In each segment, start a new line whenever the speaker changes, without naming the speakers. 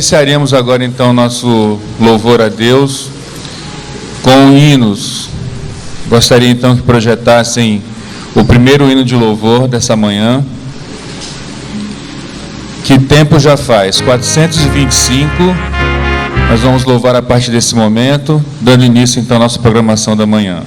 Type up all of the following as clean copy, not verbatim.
iniciaremos agora então nosso louvor a Deus com hinos. Gostaria então que projetassem o primeiro hino de louvor dessa manhã. Que tempo já faz? 425. Nós vamos louvar a partir desse momento, dando início então à nossa programação da manhã.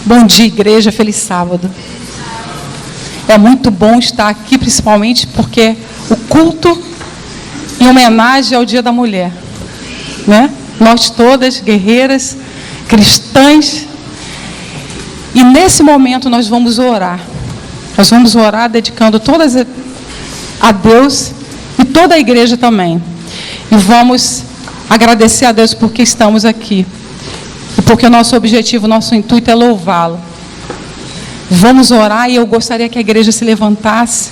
Bom dia, igreja, feliz sábado. É muito bom estar aqui, principalmente porque o culto em homenagem ao Dia da Mulher, né? Nós todas guerreiras, cristãs, e nesse momento nós vamos orar. Nós vamos orar dedicando todas a Deus e toda a igreja também. E vamos agradecer a Deus porque estamos aqui. E porque o nosso objetivo, o nosso intuito é louvá-lo. Vamos orar e eu gostaria que a igreja se levantasse.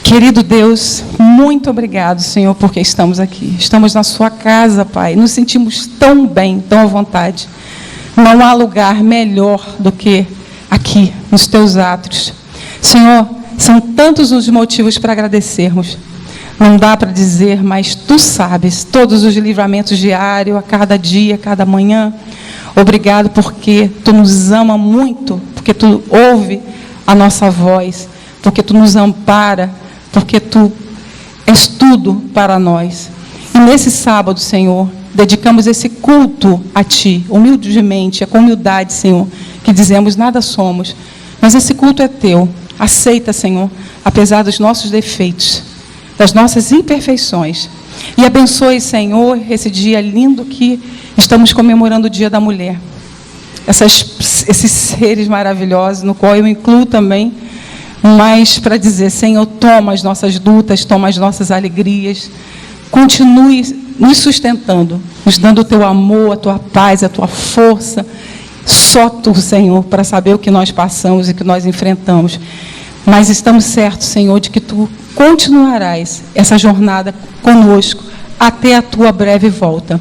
Querido Deus, muito obrigado, Senhor, porque estamos aqui. Estamos na sua casa, Pai. Nos sentimos tão bem, tão à vontade. Não há lugar melhor do que aqui, nos teus atos. Senhor, são tantos os motivos para agradecermos. Não dá para dizer, mas tu sabes, todos os livramentos diários, a cada dia, a cada manhã. Obrigado porque tu nos ama muito, porque tu ouve a nossa voz, porque tu nos ampara, porque tu és tudo para nós. E nesse sábado, Senhor, dedicamos esse culto a ti, humildemente, com humildade, Senhor, que dizemos nada somos, mas esse culto é teu. Aceita, Senhor, apesar dos nossos defeitos, das nossas imperfeições. E abençoe, Senhor, esse dia lindo que estamos comemorando o Dia da Mulher. Esses seres maravilhosos, no qual eu incluo também, mas para dizer, Senhor, toma as nossas lutas, toma as nossas alegrias, continue nos sustentando, nos dando o teu amor, a tua paz, a tua força. Só Tu, Senhor, para saber o que nós passamos e o que nós enfrentamos. Mas estamos certos, Senhor, de que Tu continuarás essa jornada conosco até a Tua breve volta.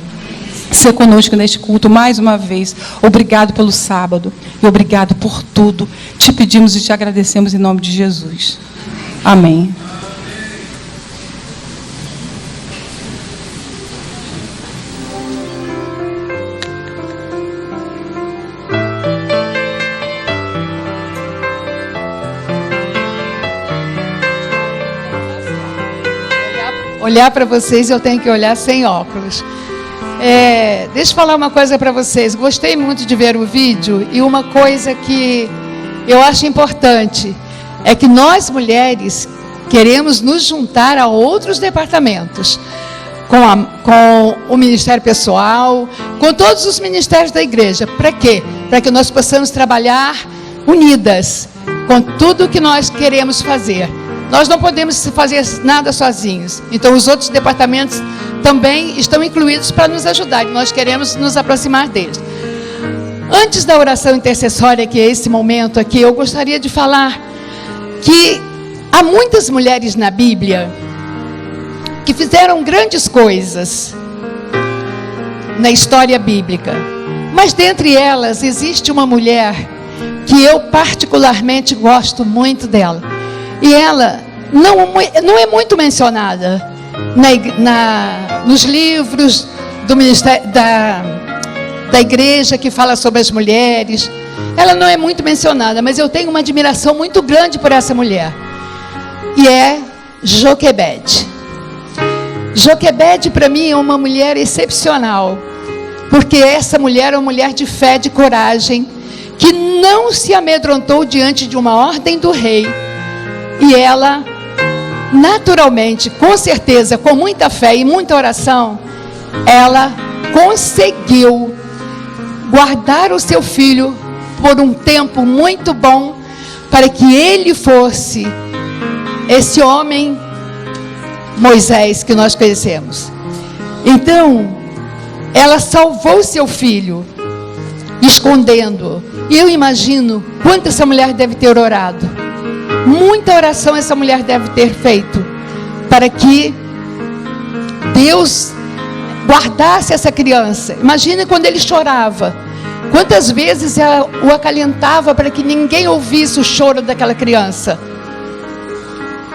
Ser conosco neste culto mais uma vez. Obrigado pelo sábado e obrigado por tudo. Te pedimos e te agradecemos em nome de Jesus. Amém.
Olhar para vocês, eu tenho que olhar sem óculos. Deixa eu falar uma coisa para vocês. Gostei muito de ver o vídeo e uma coisa que eu acho importante é que nós mulheres queremos nos juntar a outros departamentos, com o Ministério Pessoal, com todos os ministérios da igreja. Para quê? Para que nós possamos trabalhar unidas com tudo que nós queremos fazer. Nós não podemos fazer nada sozinhos. Então, os outros departamentos também estão incluídos para nos ajudar. E nós queremos nos aproximar deles. Antes da oração intercessória, que é esse momento aqui, eu gostaria de falar que há muitas mulheres na Bíblia que fizeram grandes coisas na história bíblica. Mas dentre elas existe uma mulher que eu particularmente gosto muito dela. E ela não é muito mencionada nos livros do ministério, da igreja que fala sobre as mulheres. Ela não é muito mencionada, mas eu tenho uma admiração muito grande por essa mulher. E é Joquebede. Joquebede, para mim, é uma mulher excepcional. Porque essa mulher é uma mulher de fé, de coragem, que não se amedrontou diante de uma ordem do rei. E ela, naturalmente, com certeza, com muita fé e muita oração, ela conseguiu guardar o seu filho por um tempo muito bom, para que ele fosse esse homem Moisés que nós conhecemos. Então, ela salvou seu filho, escondendo. E eu imagino quanto essa mulher deve ter orado. Muita oração essa mulher deve ter feito para que Deus guardasse essa criança. Imagina quando ele chorava. Quantas vezes ela o acalentava para que ninguém ouvisse o choro daquela criança.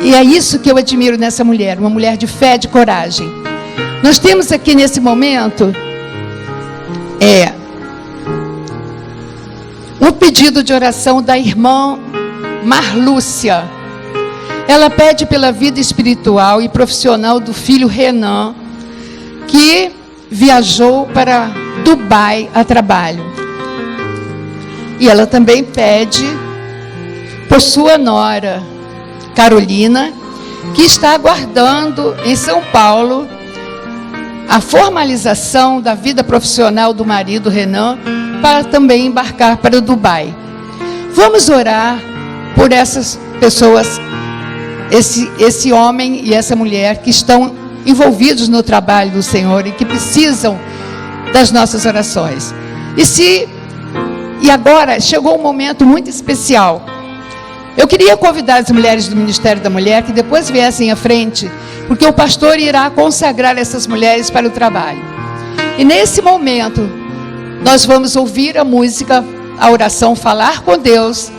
E é isso que eu admiro nessa mulher, uma mulher de fé, de coragem. Nós temos aqui nesse momento o pedido de oração da irmã Marlúcia. Ela pede pela vida espiritual e profissional do filho Renan, que viajou para Dubai a trabalho. E ela também pede por sua nora, Carolina, que está aguardando em São Paulo a formalização da vida profissional do marido Renan, para também embarcar para Dubai. Vamos orar por essas pessoas, esse homem e essa mulher que estão envolvidos no trabalho do Senhor e que precisam das nossas orações. E agora chegou um momento muito especial. Eu queria convidar as mulheres do Ministério da Mulher que depois viessem à frente, porque o pastor irá consagrar essas mulheres para o trabalho. E nesse momento, nós vamos ouvir a música, a oração, falar com Deus,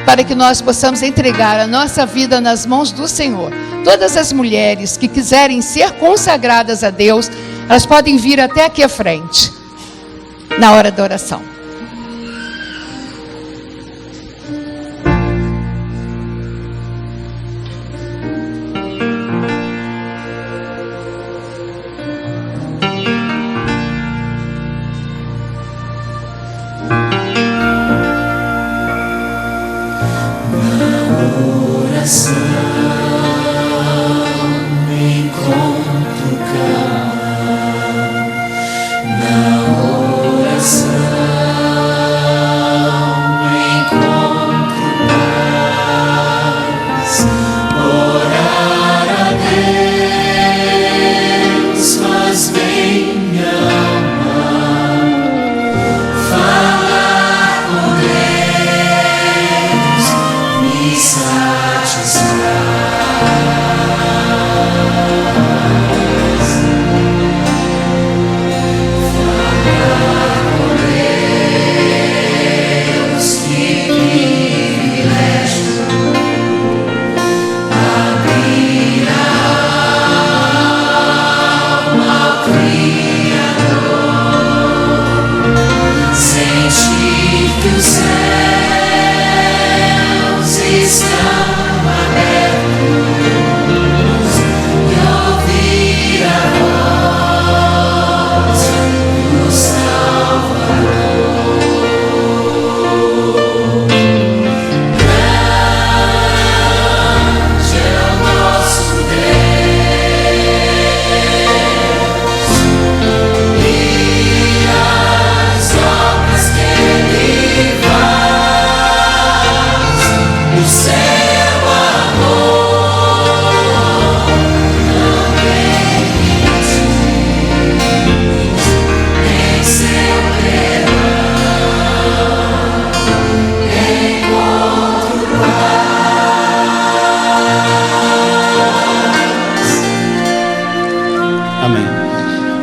para que nós possamos entregar a nossa vida nas mãos do Senhor. Todas as mulheres que quiserem ser consagradas a Deus, elas podem vir até aqui à frente, na hora da oração.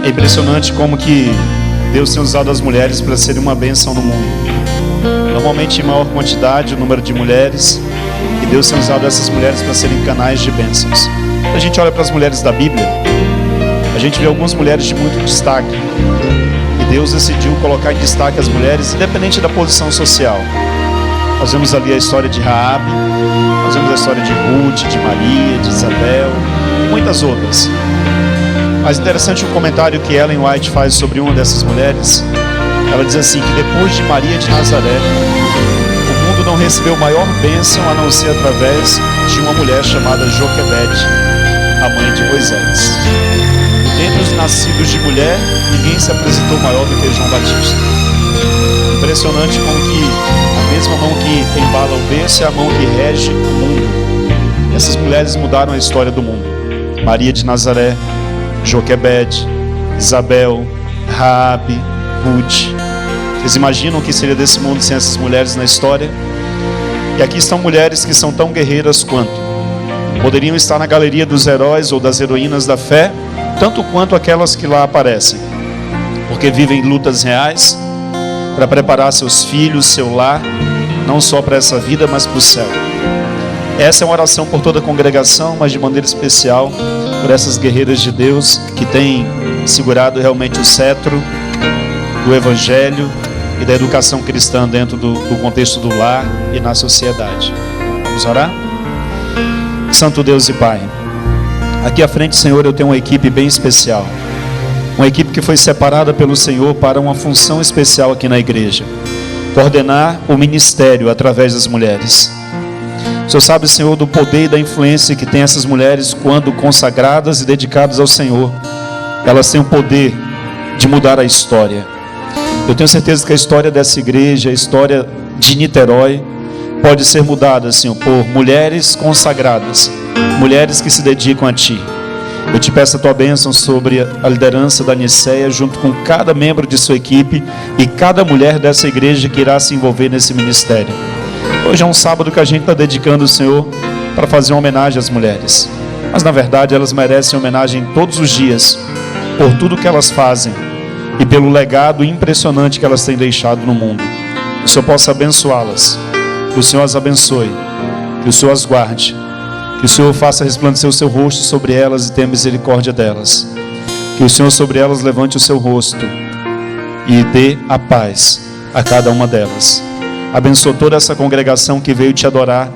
É impressionante como que Deus tem usado as mulheres para serem uma bênção no mundo. Normalmente em maior quantidade o número de mulheres, e Deus tem usado essas mulheres para serem canais de bênçãos. Quando a gente olha para as mulheres da Bíblia, a gente vê algumas mulheres de muito destaque, e Deus decidiu colocar em destaque as mulheres independente da posição social. Nós vemos ali a história de Raabe, nós vemos a história de Ruth, de Maria, de Isabel e muitas outras. Mas interessante o comentário que Ellen White faz sobre uma dessas mulheres. Ela diz assim, que depois de Maria de Nazaré, o mundo não recebeu maior bênção a não ser através de uma mulher chamada Joquebede, a mãe de Moisés. Dentre os nascidos de mulher, ninguém se apresentou maior do que João Batista. Impressionante como que a mesma mão que embala o berço é a mão que rege o mundo. Essas mulheres mudaram a história do mundo. Maria de Nazaré, Joquebede, Isabel, Raabe, Ruth. Vocês imaginam o que seria desse mundo sem essas mulheres na história? E aqui estão mulheres que são tão guerreiras quanto. Poderiam estar na galeria dos heróis ou das heroínas da fé, tanto quanto aquelas que lá aparecem. Porque vivem lutas reais para preparar seus filhos, seu lar, não só para essa vida, mas para o céu. Essa é uma oração por toda a congregação, mas de maneira especial por essas guerreiras de Deus que têm segurado realmente o cetro do Evangelho e da educação cristã dentro do contexto do lar e na sociedade. Vamos orar? Santo Deus e Pai, aqui à frente, Senhor, eu tenho uma equipe bem especial. Uma equipe que foi separada pelo Senhor para uma função especial aqui na igreja. Coordenar o ministério através das mulheres. O Senhor sabe, Senhor, do poder e da influência que tem essas mulheres quando consagradas e dedicadas ao Senhor. Elas têm o poder de mudar a história. Eu tenho certeza que a história dessa igreja, a história de Niterói, pode ser mudada, Senhor, por mulheres consagradas, mulheres que se dedicam a Ti. Eu te peço a Tua bênção sobre a liderança da Nicéia, junto com cada membro de sua equipe e cada mulher dessa igreja que irá se envolver nesse ministério. Hoje é um sábado que a gente está dedicando, Senhor, para fazer uma homenagem às mulheres. Mas na verdade elas merecem homenagem todos os dias, por tudo que elas fazem e pelo legado impressionante que elas têm deixado no mundo. Que o Senhor possa abençoá-las, que o Senhor as abençoe, que o Senhor as guarde, que o Senhor faça resplandecer o seu rosto sobre elas e tenha misericórdia delas. Que o Senhor sobre elas levante o seu rosto e dê a paz a cada uma delas. Abençoa toda essa congregação que veio te adorar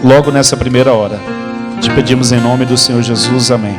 logo nessa primeira hora. Te pedimos em nome do Senhor Jesus. Amém.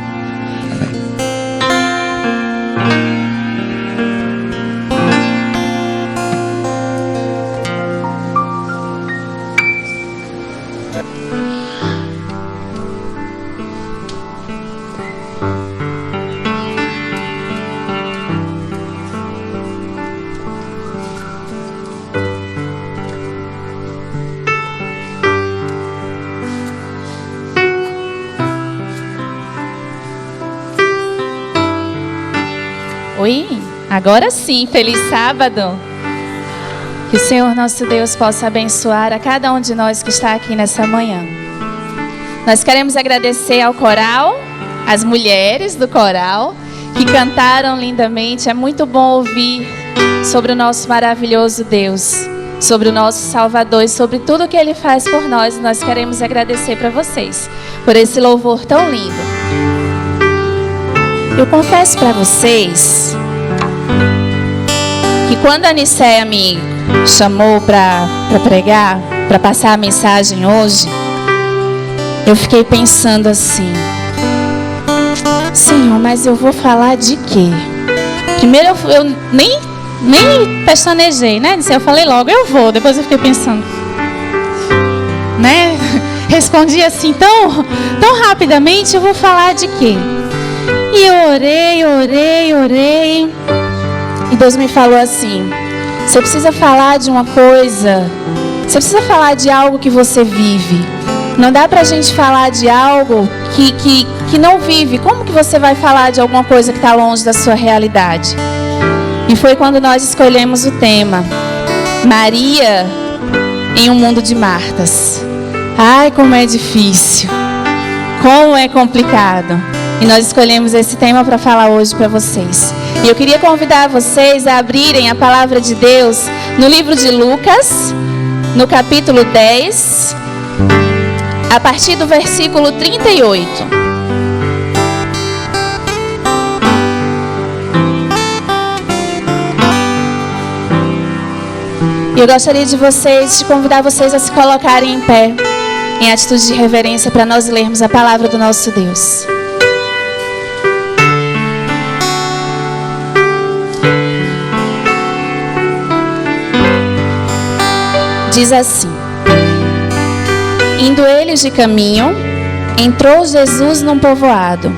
Oi, agora sim, feliz sábado. Que o Senhor nosso Deus possa abençoar a cada um de nós que está aqui nessa manhã. Nós queremos agradecer ao coral, às mulheres do coral, que cantaram lindamente. É muito bom ouvir sobre o nosso maravilhoso Deus, sobre o nosso Salvador e sobre tudo que Ele faz por nós. Nós queremos agradecer para vocês, por esse louvor tão lindo. Eu confesso para vocês que quando a Nicéia me chamou para pregar, para passar a mensagem hoje, eu fiquei pensando assim: Senhor, mas eu vou falar de quê? Primeiro eu nem pestanejei, né? Eu falei logo, eu vou. Depois eu fiquei pensando, né? Respondi assim tão rapidamente, eu vou falar de quê? E eu orei. E Deus me falou assim: você precisa falar de uma coisa, você precisa falar de algo que você vive. Não dá pra gente falar de algo que não vive. Como que você vai falar de alguma coisa que está longe da sua realidade? E foi quando nós escolhemos o tema Maria em um mundo de Martas. Ai, como é difícil, como é complicado. E nós escolhemos esse tema para falar hoje para vocês. E eu queria convidar vocês a abrirem a palavra de Deus no livro de Lucas, no capítulo 10, a partir do versículo 38. E eu gostaria de convidar vocês a se colocarem em pé, em atitude de reverência, para nós lermos a palavra do nosso Deus. Diz assim: indo eles de caminho, entrou Jesus num povoado,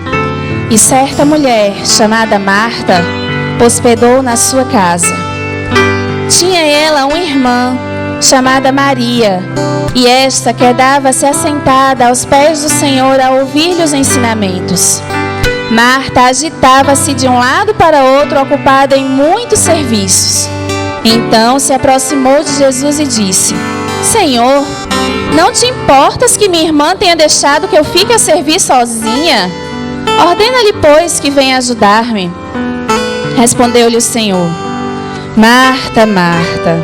e certa mulher, chamada Marta, hospedou na sua casa. Tinha ela uma irmã, chamada Maria, e esta quedava-se assentada aos pés do Senhor a ouvir-lhe os ensinamentos. Marta agitava-se de um lado para outro, ocupada em muitos serviços. Então se aproximou de Jesus e disse: Senhor, não te importas que minha irmã tenha deixado que eu fique a servir sozinha? Ordena-lhe, pois, que venha ajudar-me. Respondeu-lhe o Senhor: Marta, Marta,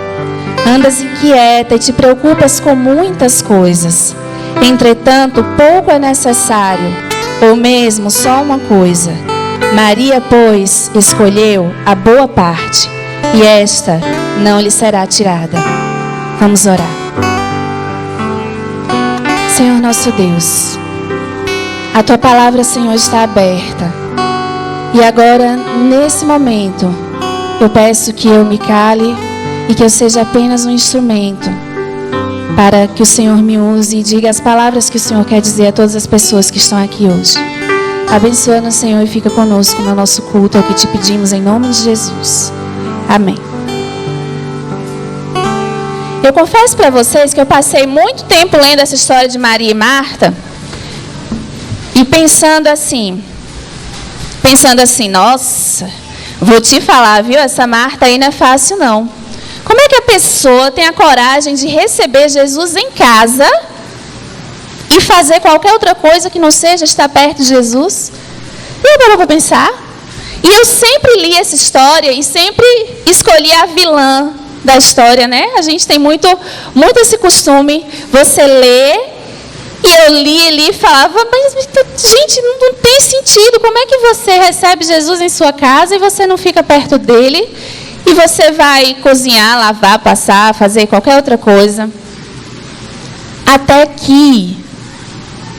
andas inquieta e te preocupas com muitas coisas. Entretanto, pouco é necessário, ou mesmo só uma coisa. Maria, pois, escolheu a boa parte, e esta não lhe será tirada. Vamos orar. Senhor nosso Deus, a Tua palavra, Senhor, está aberta. E agora, nesse momento, eu peço que eu me cale e que eu seja apenas um instrumento para que o Senhor me use e diga as palavras que o Senhor quer dizer a todas as pessoas que estão aqui hoje. Abençoa-nos, Senhor, e fica conosco no nosso culto, é o que te pedimos em nome de Jesus. Amém. Eu confesso para vocês que eu passei muito tempo lendo essa história de Maria e Marta e pensando assim, nossa, vou te falar, viu? Essa Marta aí não é fácil, não. Como é que a pessoa tem a coragem de receber Jesus em casa e fazer qualquer outra coisa que não seja estar perto de Jesus? E eu parou para pensar. E eu sempre li essa história e sempre escolhi a vilã da história, né? A gente tem muito esse costume. Você lê, e eu li e falava, mas gente, não tem sentido. Como é que você recebe Jesus em sua casa e você não fica perto dele? E você vai cozinhar, lavar, passar, fazer qualquer outra coisa. Até que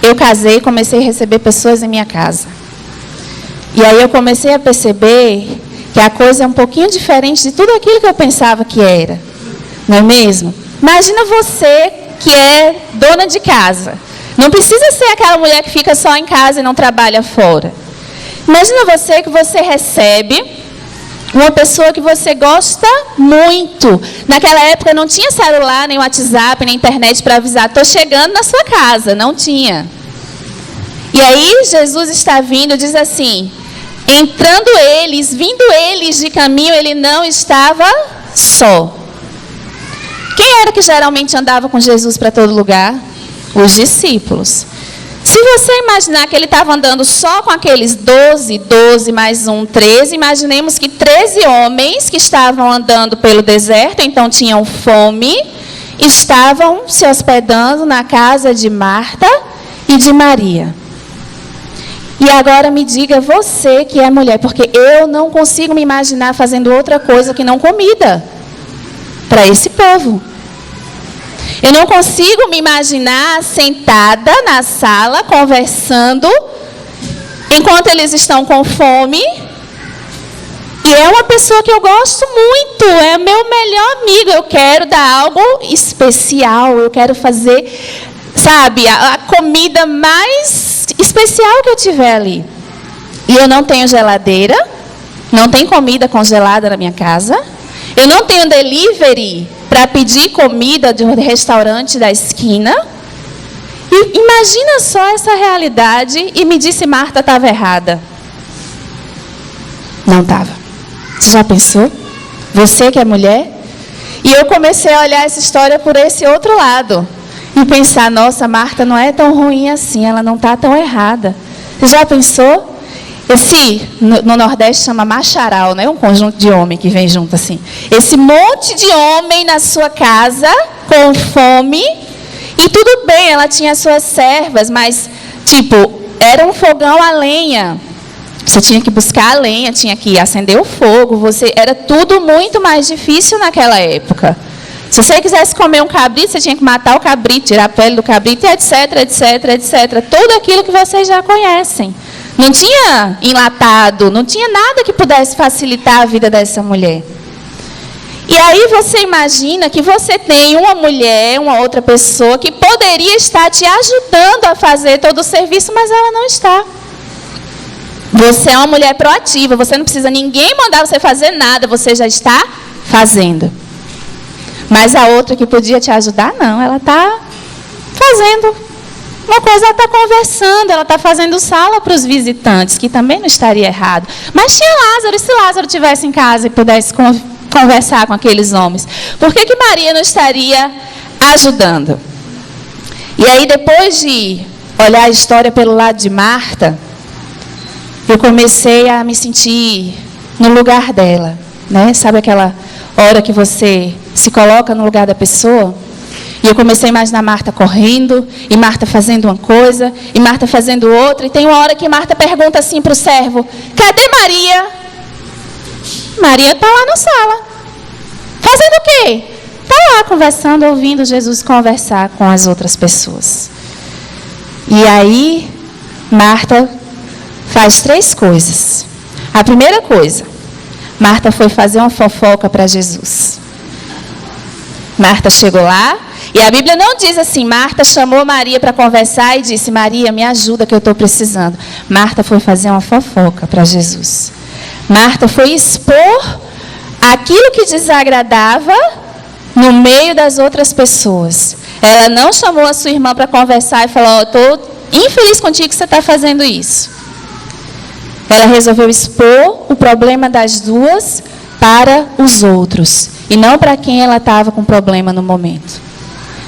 eu casei e comecei a receber pessoas em minha casa. E aí eu comecei a perceber que a coisa é um pouquinho diferente de tudo aquilo que eu pensava que era. Não é mesmo? Imagina você que é dona de casa. Não precisa ser aquela mulher que fica só em casa e não trabalha fora. Imagina você que você recebe uma pessoa que você gosta muito. Naquela época não tinha celular, nem WhatsApp, nem internet para avisar: estou chegando na sua casa. Não tinha. E aí Jesus está vindo, diz assim: vindo eles de caminho, ele não estava só. Quem era que geralmente andava com Jesus para todo lugar? Os discípulos. Se você imaginar que ele estava andando só com aqueles 12 mais 1, 13, imaginemos que 13 homens que estavam andando pelo deserto, então tinham fome, estavam se hospedando na casa de Marta e de Maria. E agora me diga você que é mulher, porque eu não consigo me imaginar fazendo outra coisa que não comida para esse povo. Eu não consigo me imaginar sentada na sala, conversando, enquanto eles estão com fome. E é uma pessoa que eu gosto muito, é meu melhor amigo. Eu quero dar algo especial, eu quero fazer, sabe, a comida mais especial que eu tiver ali. E eu não tenho geladeira, não tem comida congelada na minha casa. Eu não tenho delivery para pedir comida de um restaurante da esquina. E imagina só essa realidade e me disse: Marta estava errada. Não estava. Você já pensou? Você que é mulher? E eu comecei a olhar essa história por esse outro lado. E pensar: nossa, Marta não é tão ruim assim, ela não está tão errada. Você já pensou? No Nordeste chama macharal, né? Um conjunto de homem que vem junto assim. Esse monte de homem na sua casa, com fome, e tudo bem, ela tinha as suas servas, mas, era um fogão a lenha. Você tinha que buscar a lenha, tinha que acender o fogo, era tudo muito mais difícil naquela época. Se você quisesse comer um cabrito, você tinha que matar o cabrito, tirar a pele do cabrito, etc, etc, etc. Tudo aquilo que vocês já conhecem. Não tinha enlatado, não tinha nada que pudesse facilitar a vida dessa mulher. E aí você imagina que você tem uma mulher, uma outra pessoa, que poderia estar te ajudando a fazer todo o serviço, mas ela não está. Você é uma mulher proativa, você não precisa ninguém mandar você fazer nada, você já está fazendo. Mas a outra que podia te ajudar, não, ela está fazendo. Uma coisa, ela está conversando, ela está fazendo sala para os visitantes, que também não estaria errado. Mas tinha Lázaro, e se Lázaro estivesse em casa e pudesse conversar com aqueles homens? Por que Maria não estaria ajudando? E aí, depois de olhar a história pelo lado de Marta, eu comecei a me sentir no lugar dela, né? Sabe aquela hora que você se coloca no lugar da pessoa? E eu comecei a imaginar Marta correndo, e Marta fazendo uma coisa, e Marta fazendo outra. E tem uma hora que Marta pergunta assim para o servo: cadê Maria? Maria está lá na sala. Fazendo o quê? Está lá conversando, ouvindo Jesus conversar com as outras pessoas. E aí, Marta faz 3 coisas. A primeira coisa, Marta foi fazer uma fofoca para Jesus. Marta chegou lá, e a Bíblia não diz assim: Marta chamou Maria para conversar e disse: Maria, me ajuda que eu estou precisando. Marta foi fazer uma fofoca para Jesus. Marta foi expor aquilo que desagradava no meio das outras pessoas. Ela não chamou a sua irmã para conversar e falou: estou infeliz contigo que você está fazendo isso. Ela resolveu expor o problema das duas para os outros, e não para quem ela estava com problema no momento.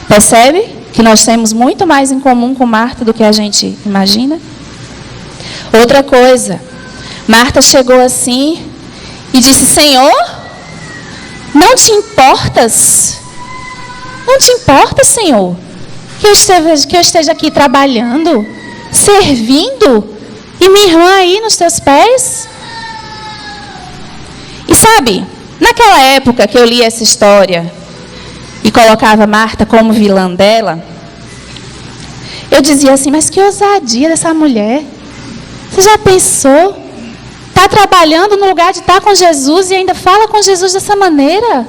Percebe que nós temos muito mais em comum com Marta do que a gente imagina? Outra coisa, Marta chegou assim e disse: Senhor, não te importas? Não te importa, Senhor, que eu esteja aqui trabalhando, servindo, e minha irmã aí nos teus pés? E sabe, naquela época que eu li essa história e colocava Marta como vilã dela, eu dizia assim: mas que ousadia dessa mulher. Você já pensou? Está trabalhando no lugar de estar com Jesus e ainda fala com Jesus dessa maneira?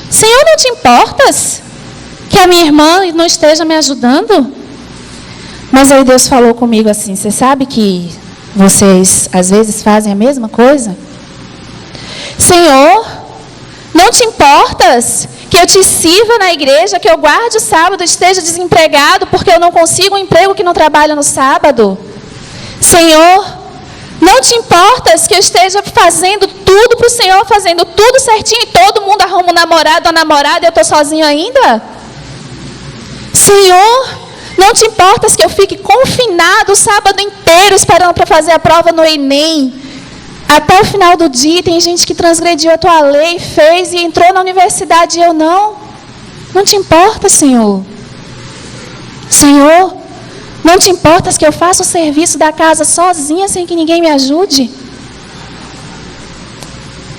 Senhor, não te importas que a minha irmã não esteja me ajudando? Mas aí Deus falou comigo assim: você sabe que vocês às vezes fazem a mesma coisa? Senhor, não te importas que eu te sirva na igreja, que eu guarde o sábado, esteja desempregado porque eu não consigo um emprego que não trabalha no sábado? Senhor, não te importas que eu esteja fazendo tudo para o Senhor, fazendo tudo certinho, e todo mundo arruma um namorado ou namorada e eu estou sozinho ainda? Senhor, não te importas que eu fique confinado o sábado inteiro esperando para fazer a prova no Enem? Até o final do dia tem gente que transgrediu a tua lei, fez e entrou na universidade e eu não. Não te importa, Senhor? Senhor, não te importas que eu faça o serviço da casa sozinha sem que ninguém me ajude?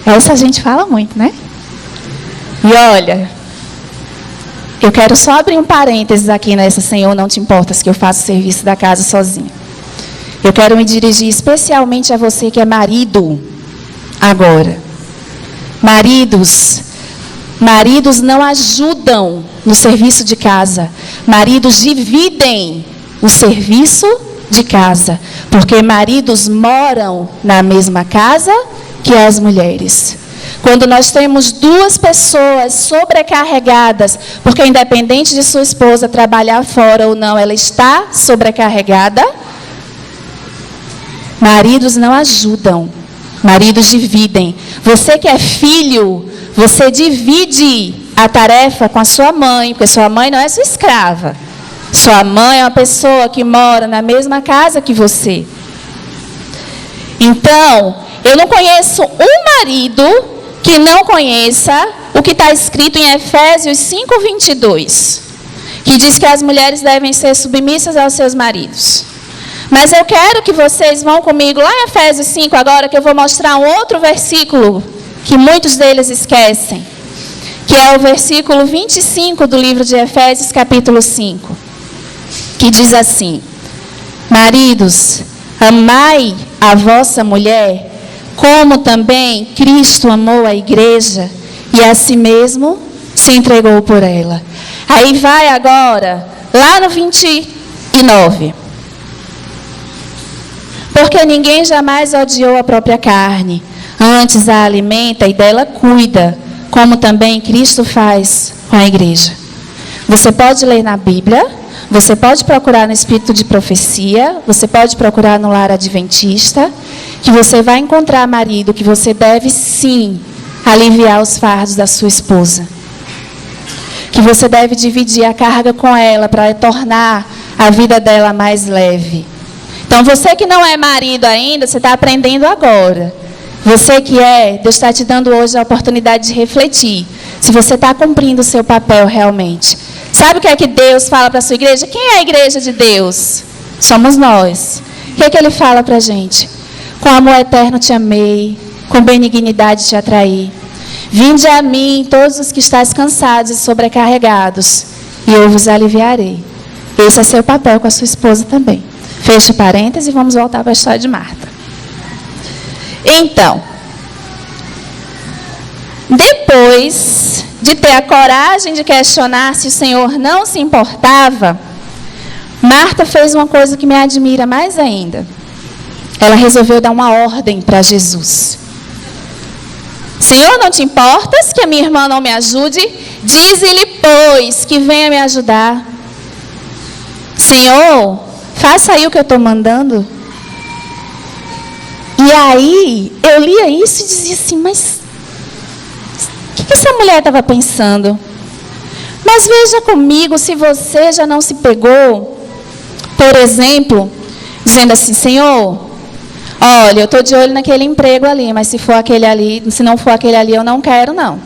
Essa a gente fala muito, né? E olha, eu quero só abrir um parênteses aqui nessa: Senhor, não te importas que eu faça o serviço da casa sozinha. Eu quero me dirigir especialmente a você que é marido agora. Maridos não ajudam no serviço de casa. Maridos dividem o serviço de casa, porque maridos moram na mesma casa que as mulheres. Quando nós temos 2 pessoas sobrecarregadas, porque independente de sua esposa trabalhar fora ou não, ela está sobrecarregada. Maridos não ajudam, maridos dividem. Você que é filho, você divide a tarefa com a sua mãe, porque sua mãe não é sua escrava. Sua mãe é uma pessoa que mora na mesma casa que você. Então, eu não conheço um marido que não conheça o que está escrito em Efésios 5:22, que diz que as mulheres devem ser submissas aos seus maridos. Mas eu quero que vocês vão comigo lá em Efésios 5 agora, que eu vou mostrar um outro versículo que muitos deles esquecem, que é o versículo 25 do livro de Efésios, capítulo 5, que diz assim: maridos, amai a vossa mulher, como também Cristo amou a igreja e a si mesmo se entregou por ela. Aí vai agora, lá no 29. Porque ninguém jamais odiou a própria carne, antes a alimenta e dela cuida, como também Cristo faz com a igreja. Você pode ler na Bíblia, você pode procurar no Espírito de Profecia, você pode procurar no Lar Adventista, que você vai encontrar, marido, que você deve sim aliviar os fardos da sua esposa. Que você deve dividir a carga com ela para tornar a vida dela mais leve. Então, você que não é marido ainda, você está aprendendo agora. Você que é, Deus está te dando hoje a oportunidade de refletir. Se você está cumprindo o seu papel realmente. Sabe o que é que Deus fala para a sua igreja? Quem é a igreja de Deus? Somos nós. O que é que Ele fala para a gente? Com amor eterno te amei, com benignidade te atraí. Vinde a mim, todos os que estáis cansados e sobrecarregados, e eu vos aliviarei. Esse é seu papel com a sua esposa também. Fecha parênteses e vamos voltar para a história de Marta. Então, depois de ter a coragem de questionar se o Senhor não se importava, Marta fez uma coisa que me admira mais ainda. Ela resolveu dar uma ordem para Jesus. Senhor, não te importas que a minha irmã não me ajude? Dize-lhe, pois, que venha me ajudar. Senhor, faça aí o que eu estou mandando. E aí, eu lia isso e dizia assim, mas o que essa mulher estava pensando? Mas veja comigo, se você já não se pegou, por exemplo, dizendo assim, Senhor, olha, eu estou de olho naquele emprego ali, mas se não for aquele ali, eu não quero, não.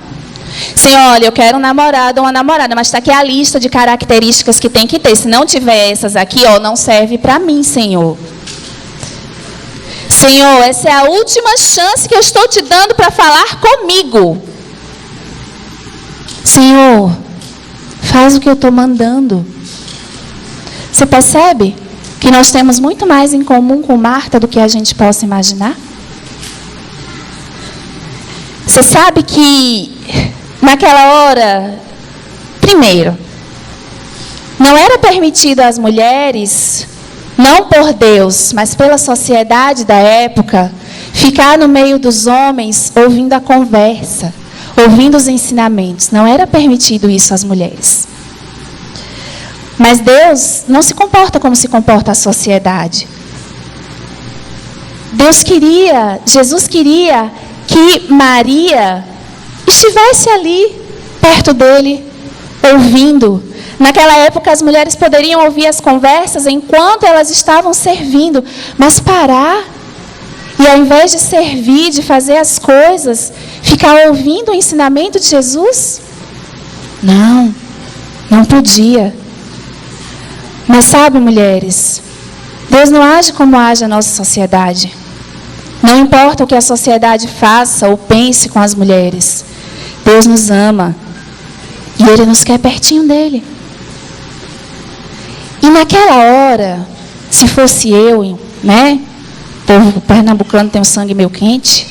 Senhor, olha, eu quero um namorado ou uma namorada, mas está aqui a lista de características que tem que ter. Se não tiver essas aqui, não serve para mim, Senhor. Senhor, essa é a última chance que eu estou te dando para falar comigo. Senhor, faz o que eu estou mandando. Você percebe que nós temos muito mais em comum com Marta do que a gente possa imaginar? Você sabe que naquela hora, primeiro, não era permitido às mulheres, não por Deus, mas pela sociedade da época, ficar no meio dos homens ouvindo a conversa, ouvindo os ensinamentos. Não era permitido isso às mulheres. Mas Deus não se comporta como se comporta a sociedade. Jesus queria que Maria estivesse ali, perto dele, ouvindo. Naquela época, as mulheres poderiam ouvir as conversas enquanto elas estavam servindo, mas parar e, ao invés de servir, de fazer as coisas, ficar ouvindo o ensinamento de Jesus? Não podia. Mas sabe, mulheres, Deus não age como age a nossa sociedade. Não importa o que a sociedade faça ou pense com as mulheres. Deus nos ama e Ele nos quer pertinho dEle. E naquela hora, se fosse eu, né? O povo pernambucano tem um sangue meio quente.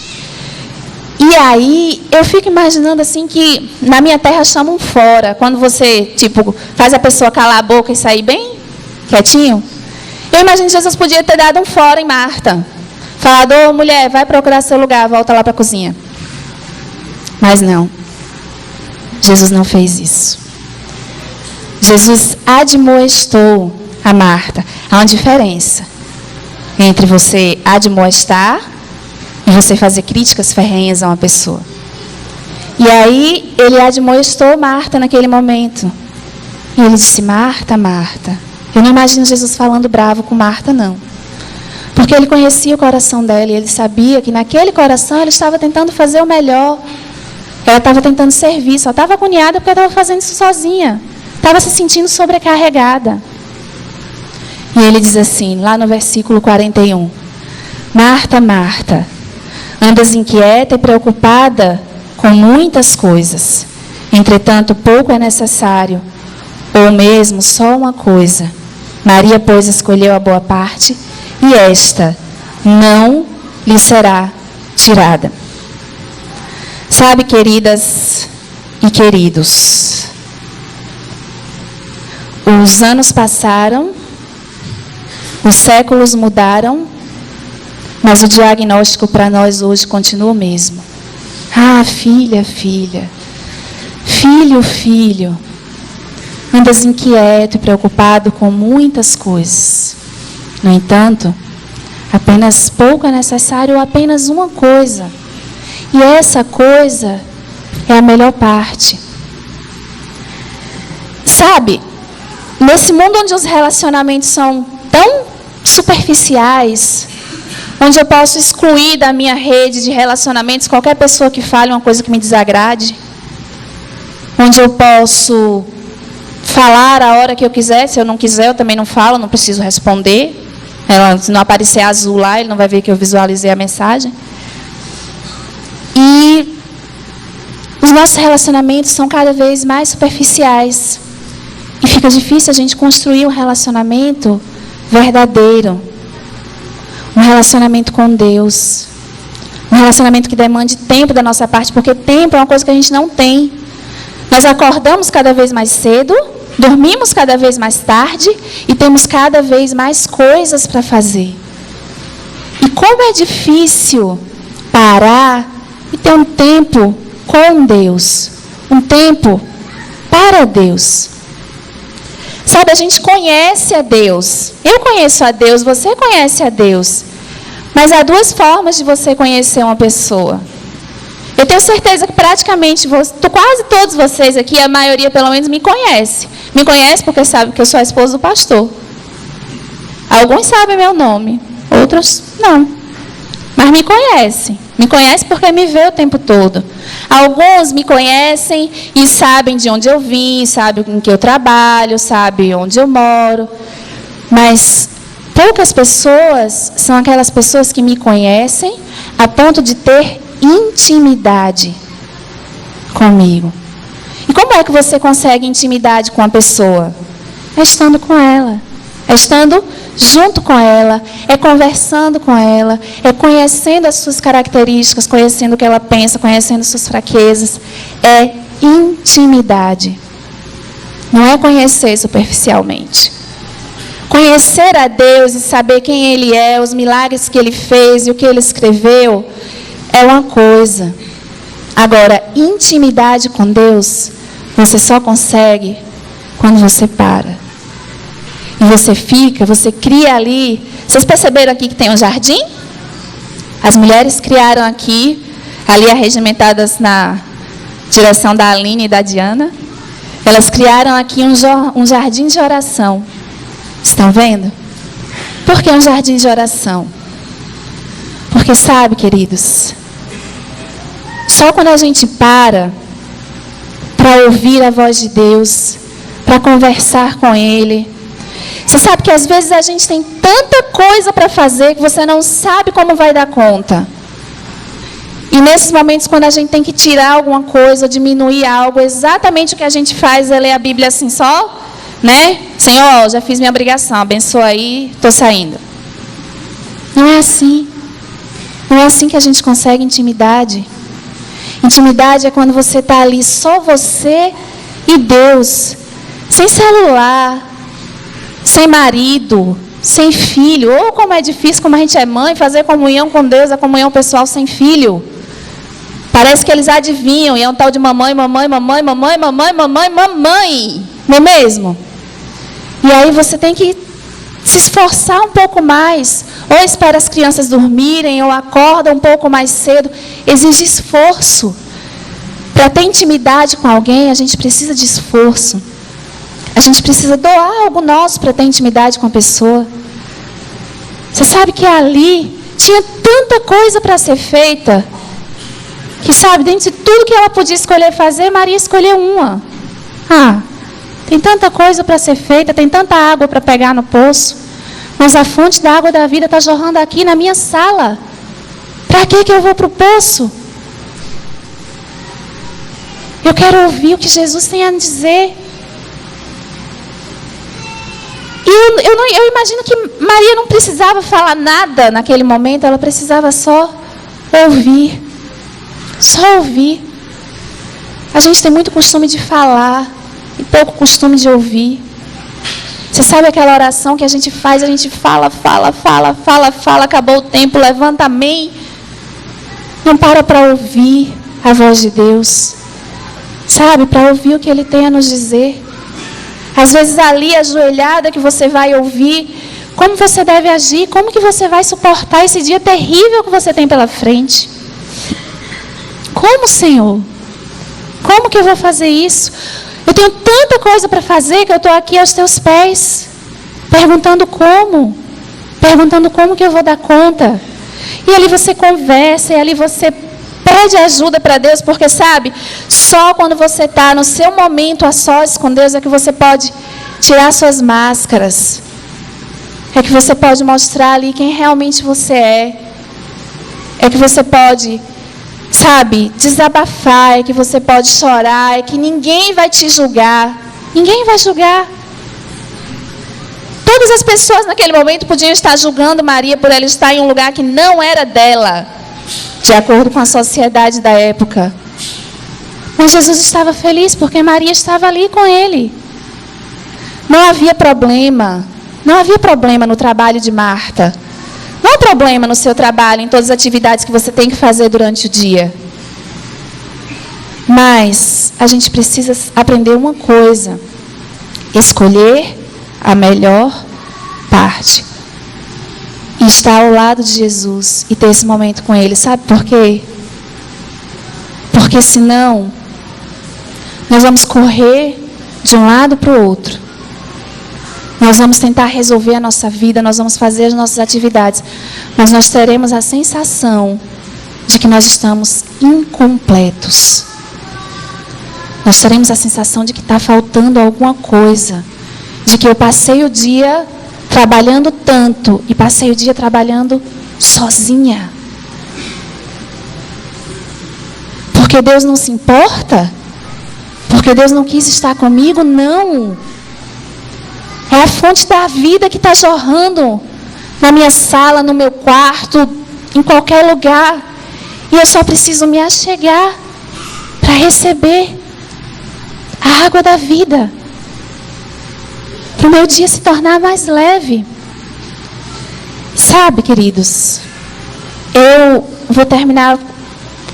E aí, eu fico imaginando assim que na minha terra chamam fora. Quando você, faz a pessoa calar a boca e sair bem quietinho. Eu imagino que Jesus podia ter dado um fora em Marta. Falado, mulher, vai procurar seu lugar, volta lá para a cozinha. Mas não. Jesus não fez isso. Jesus admoestou a Marta. Há uma diferença entre você admoestar e você fazer críticas ferrenhas a uma pessoa. E aí, ele admoestou Marta naquele momento. E ele disse, Marta, Marta. Eu não imagino Jesus falando bravo com Marta, não. Porque ele conhecia o coração dela e ele sabia que naquele coração ele estava tentando fazer o melhor. Ela estava tentando servir, só estava agoniada porque estava fazendo isso sozinha. Estava se sentindo sobrecarregada. E ele diz assim, lá no versículo 41. Marta, Marta, andas inquieta e preocupada com muitas coisas. Entretanto, pouco é necessário, ou mesmo só uma coisa. Maria, pois, escolheu a boa parte, e esta não lhe será tirada. Sabe, queridas e queridos, os anos passaram, os séculos mudaram, mas o diagnóstico para nós hoje continua o mesmo. Ah, filha, filha, filho, filho, andas inquieto e preocupado com muitas coisas. No entanto, apenas pouco é necessário ou apenas uma coisa. E essa coisa é a melhor parte. Sabe, nesse mundo onde os relacionamentos são tão superficiais, onde eu posso excluir da minha rede de relacionamentos qualquer pessoa que fale uma coisa que me desagrade, onde eu posso falar a hora que eu quiser, se eu não quiser eu também não falo, não preciso responder. Se não aparecer azul lá, ele não vai ver que eu visualizei a mensagem. E os nossos relacionamentos são cada vez mais superficiais. E fica difícil a gente construir um relacionamento verdadeiro. Um relacionamento com Deus. Um relacionamento que demande tempo da nossa parte, porque tempo é uma coisa que a gente não tem. Nós acordamos cada vez mais cedo, dormimos cada vez mais tarde e temos cada vez mais coisas para fazer. E como é difícil parar e ter um tempo com Deus, um tempo para Deus. Sabe, a gente conhece a Deus. Eu conheço a Deus, você conhece a Deus. Mas há duas formas de você conhecer uma pessoa. Eu tenho certeza que praticamente, quase todos vocês aqui, a maioria pelo menos, me conhece. Me conhece porque sabe que eu sou a esposa do pastor. Alguns sabem meu nome, outros não. Mas me conhecem. Me conhecem porque me vê o tempo todo. Alguns me conhecem e sabem de onde eu vim, sabem com que eu trabalho, sabem onde eu moro. Mas poucas pessoas são aquelas pessoas que me conhecem a ponto de ter intimidade comigo. E como é que você consegue intimidade com a pessoa? É estando com ela. É estando junto com ela, é conversando com ela, é conhecendo as suas características, conhecendo o que ela pensa, conhecendo suas fraquezas. É intimidade. Não é conhecer superficialmente. Conhecer a Deus e saber quem Ele é, os milagres que Ele fez e o que Ele escreveu, é uma coisa. Agora, intimidade com Deus, você só consegue quando você para. E você cria ali. Vocês perceberam aqui que tem um jardim? As mulheres criaram aqui, ali arregimentadas na direção da Aline e da Diana. Elas criaram aqui um jardim de oração. Estão vendo? Por que um jardim de oração? Porque sabe, queridos, só quando a gente para ouvir a voz de Deus, para conversar com Ele. Você sabe que às vezes a gente tem tanta coisa para fazer que você não sabe como vai dar conta. E nesses momentos, quando a gente tem que tirar alguma coisa, diminuir algo, exatamente o que a gente faz é ler a Bíblia assim só, né? Senhor, já fiz minha obrigação, abençoa aí, estou saindo. Não é assim. Não é assim que a gente consegue intimidade. Intimidade é quando você está ali, só você e Deus, sem celular, sem marido, sem filho. Ou como é difícil, como a gente é mãe, fazer comunhão com Deus, a comunhão pessoal sem filho. Parece que eles adivinham, e é um tal de mamãe, mamãe, mamãe, mamãe, mamãe, mamãe, mamãe. Não é mesmo? E aí você tem que se esforçar um pouco mais. Ou espera as crianças dormirem, ou acorda um pouco mais cedo. Exige esforço. Para ter intimidade com alguém, a gente precisa de esforço. A gente precisa doar algo nosso para ter intimidade com a pessoa. Você sabe que ali tinha tanta coisa para ser feita, que sabe, dentro de tudo que ela podia escolher fazer, Maria escolheu uma. Tem tanta coisa para ser feita, tem tanta água para pegar no poço, mas a fonte da água da vida está jorrando aqui na minha sala. Para que eu vou para o poço? Eu quero ouvir o que Jesus tem a dizer. E eu imagino que Maria não precisava falar nada naquele momento, ela precisava só ouvir. Só ouvir. A gente tem muito costume de falar e pouco costume de ouvir. Você sabe aquela oração que a gente faz, a gente fala, acabou o tempo, levanta, amém. Não para ouvir a voz de Deus. Sabe, para ouvir o que Ele tem a nos dizer. Às vezes ali, ajoelhada, que você vai ouvir como você deve agir, como que você vai suportar esse dia terrível que você tem pela frente. Como, Senhor? Como que eu vou fazer isso? Eu tenho tanta coisa para fazer que eu estou aqui aos teus pés, perguntando como que eu vou dar conta. E ali você conversa, e ali você pede ajuda para Deus, porque sabe, só quando você está no seu momento a sós com Deus é que você pode tirar suas máscaras, é que você pode mostrar ali quem realmente você é que você pode, sabe, desabafar, é que você pode chorar, é que ninguém vai te julgar, ninguém vai julgar. Todas as pessoas naquele momento podiam estar julgando Maria por ela estar em um lugar que não era dela, de acordo com a sociedade da época. Mas Jesus estava feliz porque Maria estava ali com ele. Não havia problema no trabalho de Marta. Não há problema no seu trabalho, em todas as atividades que você tem que fazer durante o dia. Mas a gente precisa aprender uma coisa: escolher a melhor parte. E estar ao lado de Jesus e ter esse momento com Ele. Sabe por quê? Porque senão nós vamos correr de um lado para o outro. Nós vamos tentar resolver a nossa vida, nós vamos fazer as nossas atividades, mas nós teremos a sensação de que nós estamos incompletos. Nós teremos a sensação de que está faltando alguma coisa, de que eu passei o dia trabalhando tanto e passei o dia trabalhando sozinha. Porque Deus não se importa? Porque Deus não quis estar comigo? Não. É a fonte da vida que está jorrando na minha sala, no meu quarto, em qualquer lugar. E eu só preciso me achegar para receber a água da vida. Para o meu dia se tornar mais leve. Sabe, queridos, eu vou terminar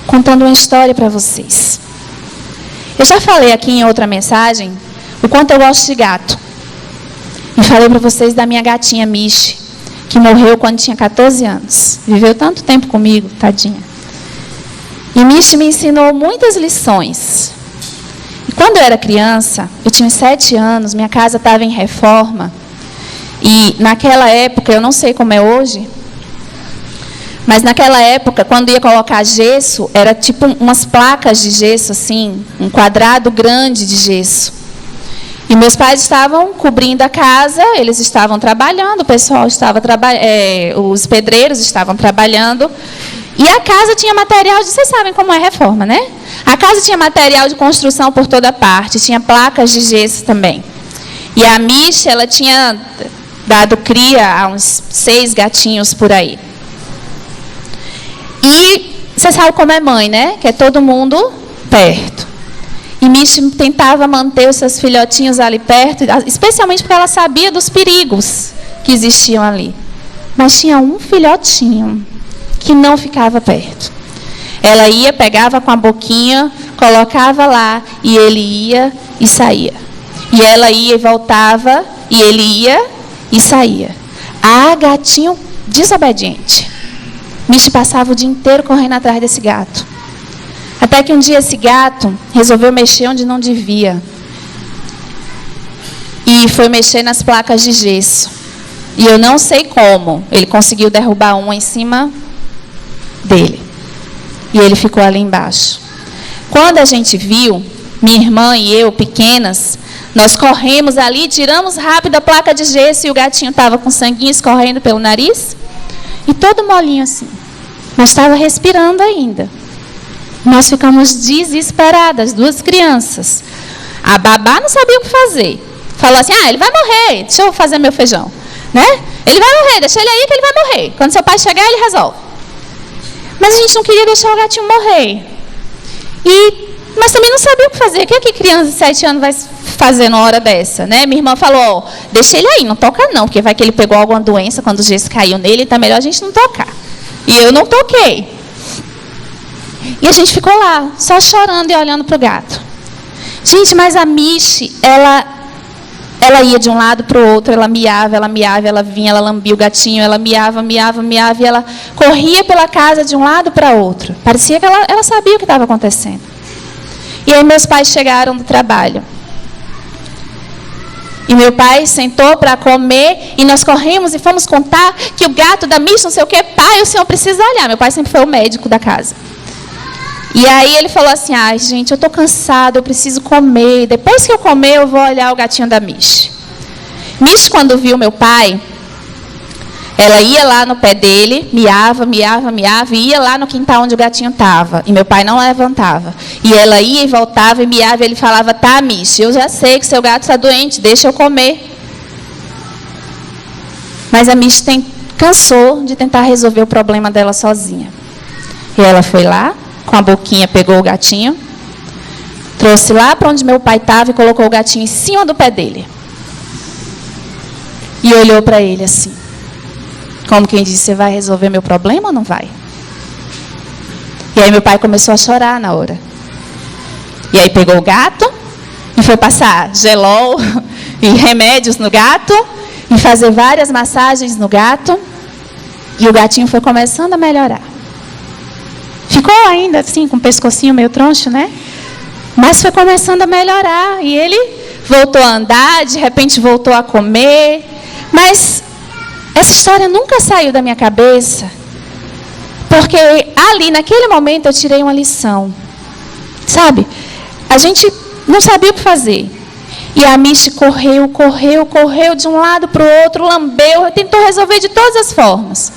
contando uma história para vocês. Eu já falei aqui em outra mensagem o quanto eu gosto de gato. E falei para vocês da minha gatinha Michi, que morreu quando tinha 14 anos. Viveu tanto tempo comigo, tadinha. E Michi me ensinou muitas lições. E quando eu era criança, eu tinha 7 anos, minha casa estava em reforma. E naquela época, eu não sei como é hoje, mas naquela época, quando ia colocar gesso, era tipo umas placas de gesso, assim, um quadrado grande de gesso. E meus pais estavam cobrindo a casa, eles estavam trabalhando, o pessoal estava os pedreiros estavam trabalhando. E a casa tinha material, vocês sabem como é reforma, né? A casa tinha material de construção por toda parte, tinha placas de gesso também. E a Michi, ela tinha dado cria a uns 6 gatinhos por aí. E você sabe como é mãe, né? Que é todo mundo perto. E Michi tentava manter os seus filhotinhos ali perto, especialmente porque ela sabia dos perigos que existiam ali. Mas tinha um filhotinho que não ficava perto. Ela ia, pegava com a boquinha, colocava lá, e ele ia e saía. E ela ia e voltava, e ele ia e saía. Ah, gatinho desobediente. Michi passava o dia inteiro correndo atrás desse gato. Até que um dia esse gato resolveu mexer onde não devia. E foi mexer nas placas de gesso. E eu não sei como. Ele conseguiu derrubar uma em cima dele. E ele ficou ali embaixo. Quando a gente viu, minha irmã e eu, pequenas, nós corremos ali, tiramos rápido a placa de gesso e o gatinho estava com sanguinho escorrendo pelo nariz. E todo molinho assim. Mas estava respirando ainda. Nós ficamos desesperadas, 2 crianças. A babá não sabia o que fazer. Falou assim, ele vai morrer, deixa eu fazer meu feijão. Né? Ele vai morrer, deixa ele aí que ele vai morrer. Quando seu pai chegar, ele resolve. Mas a gente não queria deixar o gatinho morrer. Mas também não sabia o que fazer. O que é que criança de 7 anos vai fazer numa hora dessa? Né? Minha irmã falou, deixa ele aí, não toca não, porque vai que ele pegou alguma doença quando o gesso caiu nele, então é melhor a gente não tocar. E eu não toquei. E a gente ficou lá, só chorando e olhando para o gato. Gente, mas a Michi, ela ia de um lado para o outro, ela miava, ela vinha, ela lambia o gatinho, ela miava, e ela corria pela casa de um lado para outro. Parecia que ela sabia o que estava acontecendo. E aí meus pais chegaram do trabalho. E meu pai sentou para comer, e nós corremos e fomos contar que o gato da Michi, não sei o que, pai, o senhor precisa olhar. Meu pai sempre foi o médico da casa. E aí ele falou assim, gente, eu estou cansado, eu preciso comer. Depois que eu comer, eu vou olhar o gatinho da Michi. Michi, quando viu meu pai, ela ia lá no pé dele, miava, e ia lá no quintal onde o gatinho estava. E meu pai não levantava. E ela ia e voltava e miava, e ele falava, tá, Michi, eu já sei que seu gato está doente, deixa eu comer. Mas a Michi cansou de tentar resolver o problema dela sozinha. E ela foi lá, com a boquinha, pegou o gatinho, trouxe lá para onde meu pai estava e colocou o gatinho em cima do pé dele. E olhou para ele assim, como quem disse, você vai resolver meu problema ou não vai? E aí meu pai começou a chorar na hora. E aí pegou o gato e foi passar gelol e remédios no gato e fazer várias massagens no gato. E o gatinho foi começando a melhorar. Ficou ainda assim, com o pescocinho meio troncho, né? Mas foi começando a melhorar. E ele voltou a andar, de repente voltou a comer. Mas essa história nunca saiu da minha cabeça. Porque ali, naquele momento, eu tirei uma lição. Sabe? A gente não sabia o que fazer. E a Michi correu de um lado para o outro, lambeu, tentou resolver de todas as formas.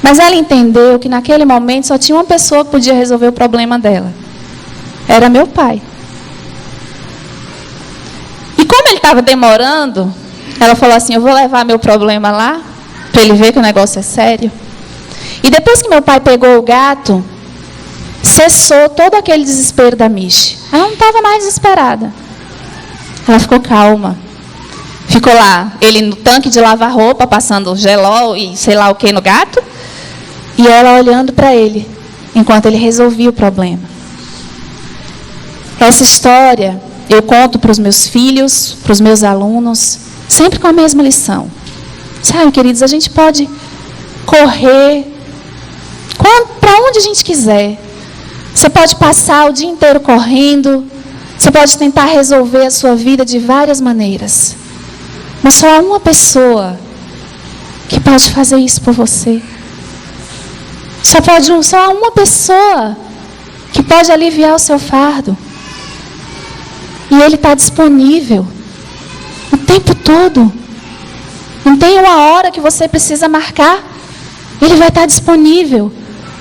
Mas ela entendeu que naquele momento só tinha uma pessoa que podia resolver o problema dela. Era meu pai. E como ele estava demorando, ela falou assim, eu vou levar meu problema lá, para ele ver que o negócio é sério. E depois que meu pai pegou o gato, cessou todo aquele desespero da Michi. Ela não estava mais desesperada. Ela ficou calma. Ficou lá, ele no tanque de lavar roupa, passando gelol e sei lá o que no gato. E ela olhando para ele, enquanto ele resolvia o problema. Essa história eu conto para os meus filhos, para os meus alunos, sempre com a mesma lição. Sabe, queridos, a gente pode correr para onde a gente quiser. Você pode passar o dia inteiro correndo, você pode tentar resolver a sua vida de várias maneiras. Mas só há uma pessoa que pode fazer isso por você. Só há uma pessoa que pode aliviar o seu fardo. E ele está disponível o tempo todo. Não tem uma hora que você precisa marcar. Ele vai estar disponível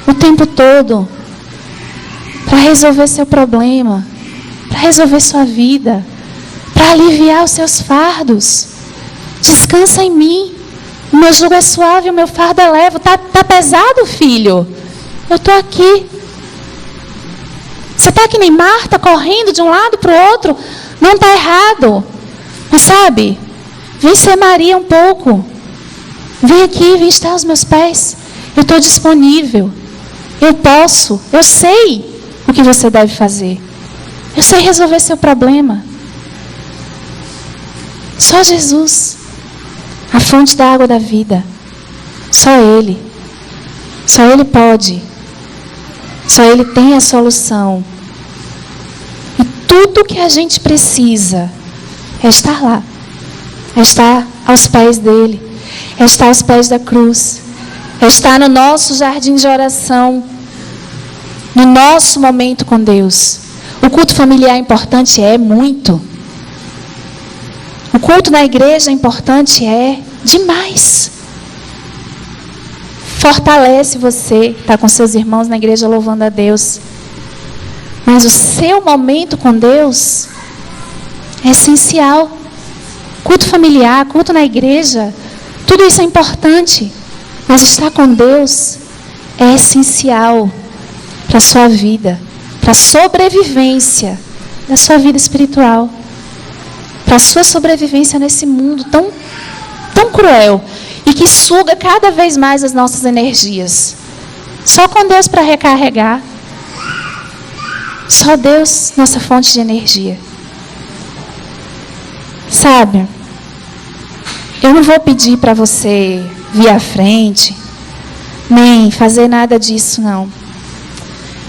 o tempo todo para resolver seu problema, para resolver sua vida, para aliviar os seus fardos. Descansa em mim. O meu jugo é suave, o meu fardo é leve. Tá pesado, filho? Eu estou aqui. Você está que nem Marta, correndo de um lado para o outro. Não está errado. Mas sabe, vem ser Maria um pouco. Vem aqui, vem estar aos meus pés. Eu estou disponível. Eu posso. Eu sei o que você deve fazer. Eu sei resolver seu problema. Só Jesus. A fonte da água da vida. Só Ele. Só Ele pode. Só Ele tem a solução. E tudo que a gente precisa é estar lá. É estar aos pés dEle. é estar aos pés da cruz, é estar no nosso jardim de oração, no nosso momento com Deus. O culto familiar é importante? É muito. O culto na igreja é importante? É demais. Fortalece você, estar com seus irmãos na igreja louvando a Deus. Mas o seu momento com Deus é essencial. Culto familiar, culto na igreja, tudo isso é importante. Mas estar com Deus é essencial para a sua vida, para a sobrevivência da sua vida espiritual, para a sua sobrevivência nesse mundo tão, tão cruel e que suga cada vez mais as nossas energias. Só com Deus para recarregar. Só Deus, nossa fonte de energia. Sabe, eu não vou pedir para você vir à frente, nem fazer nada disso, não.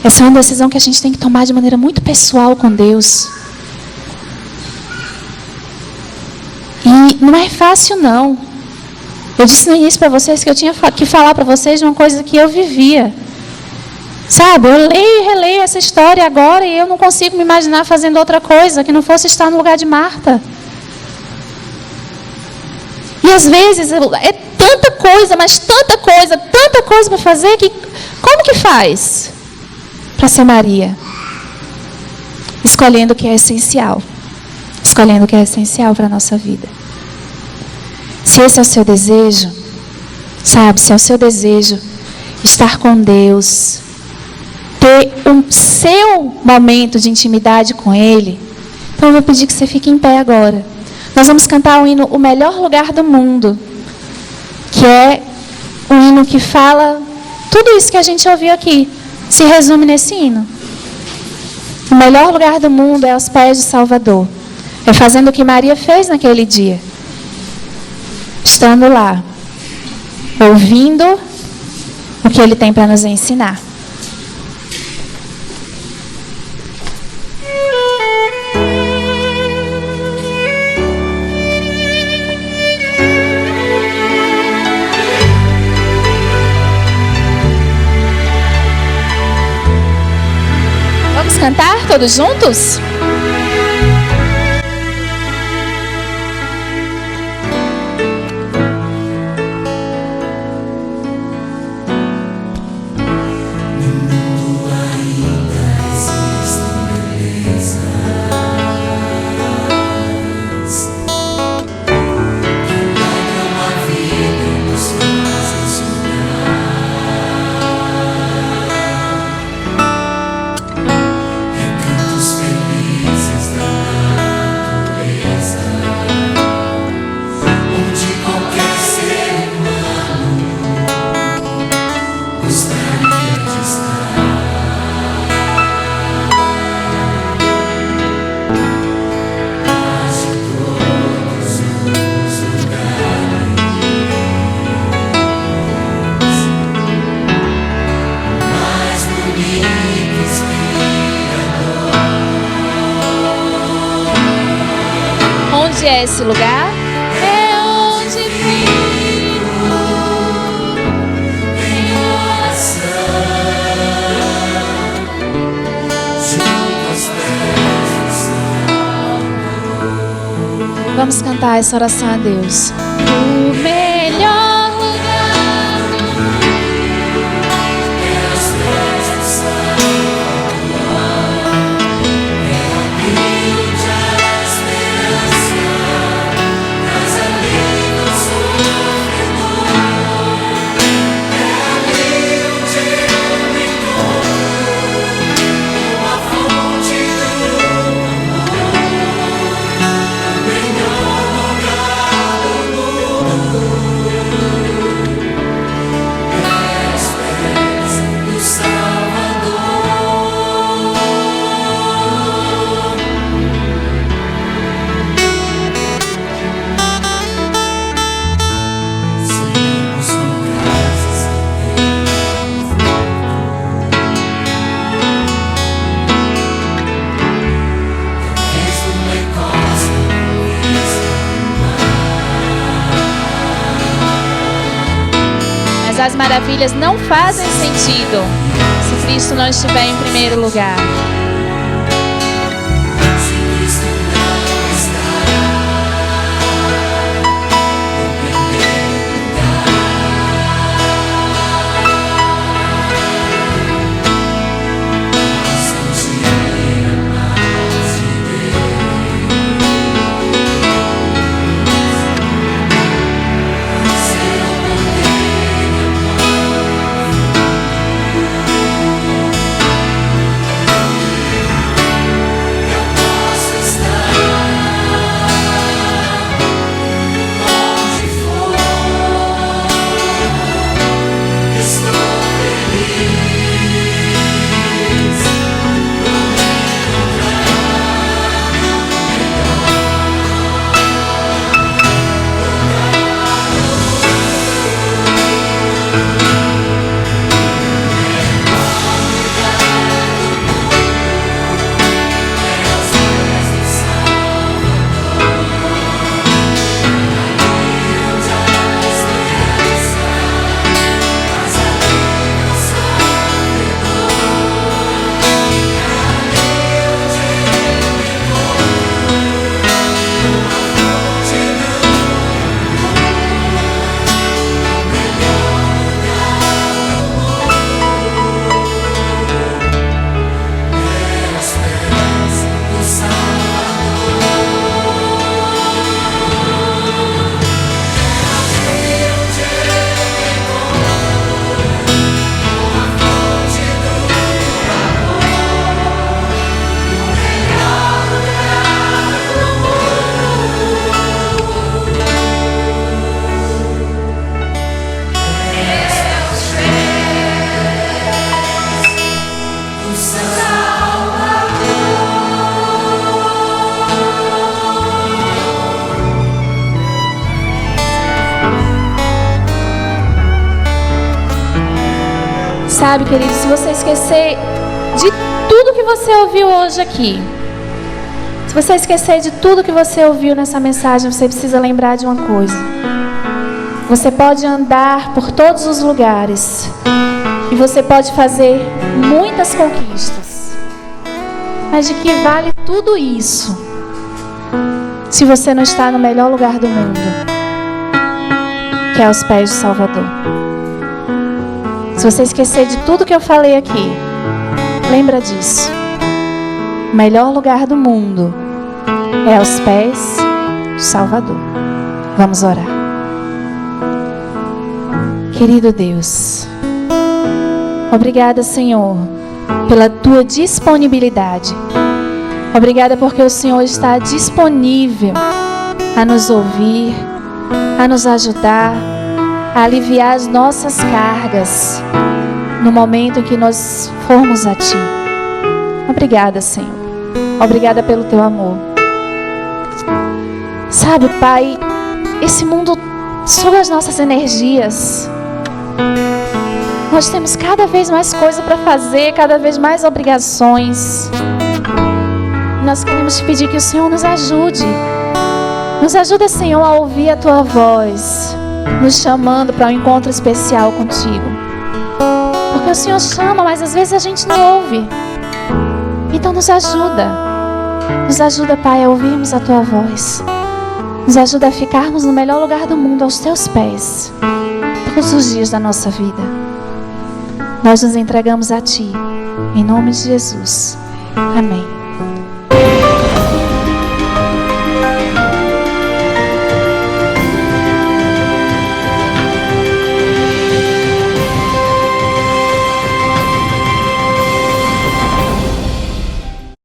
Essa é uma decisão que a gente tem que tomar de maneira muito pessoal com Deus. E não é fácil, não. Eu disse no início para vocês que eu tinha que falar para vocês de uma coisa que eu vivia. Sabe, eu leio e releio essa história agora e eu não consigo me imaginar fazendo outra coisa que não fosse estar no lugar de Marta. E às vezes é tanta coisa, mas tanta coisa para fazer que como que faz para ser Maria? Escolhendo o que é essencial. Escolhendo o que é essencial para a nossa vida. Se esse é o seu desejo, sabe, se é o seu desejo estar com Deus, ter o seu momento de intimidade com Ele, então eu vou pedir que você fique em pé agora. Nós vamos cantar o hino O Melhor Lugar do Mundo, que é o hino que fala tudo isso que a gente ouviu aqui, se resume nesse hino. O melhor lugar do mundo é aos pés do Salvador. É fazendo o que Maria fez naquele dia. Estando lá, ouvindo o que Ele tem para nos ensinar. Vamos cantar todos juntos? Onde é esse lugar? É onde vivo em oração, junto aos pés do Senhor. Vamos cantar essa oração a Deus. O melhor lugar é aos pés do Senhor. milagres, as maravilhas não fazem sentido se Cristo não estiver em primeiro lugar. Sabe, querido, se você esquecer de tudo que você ouviu hoje aqui, se você esquecer de tudo que você ouviu nessa mensagem, você precisa lembrar de uma coisa. Você pode andar por todos os lugares e você pode fazer muitas conquistas, mas de que vale tudo isso se você não está no melhor lugar do mundo, que é aos pés do Salvador? Se você esquecer de tudo que eu falei aqui, lembra disso. O melhor lugar do mundo é aos pés do Salvador. Vamos orar. Querido Deus, obrigada, Senhor, pela tua disponibilidade. Obrigada porque o Senhor está disponível a nos ouvir, a nos ajudar, a aliviar as nossas cargas no momento em que nós formos a Ti. Obrigada, Senhor. Obrigada pelo Teu amor. Sabe, Pai, esse mundo suga as nossas energias. Nós temos cada vez mais coisa para fazer, cada vez mais obrigações. Nós queremos te pedir que o Senhor nos ajude. Nos ajuda, Senhor, a ouvir a Tua voz, nos chamando para um encontro especial contigo. Porque o Senhor chama, mas às vezes a gente não ouve. Então nos ajuda. Nos ajuda, Pai, a ouvirmos a Tua voz. Nos ajuda a ficarmos no melhor lugar do mundo, aos Teus pés, todos os dias da nossa vida. Nós nos entregamos a Ti, em nome de Jesus. Amém.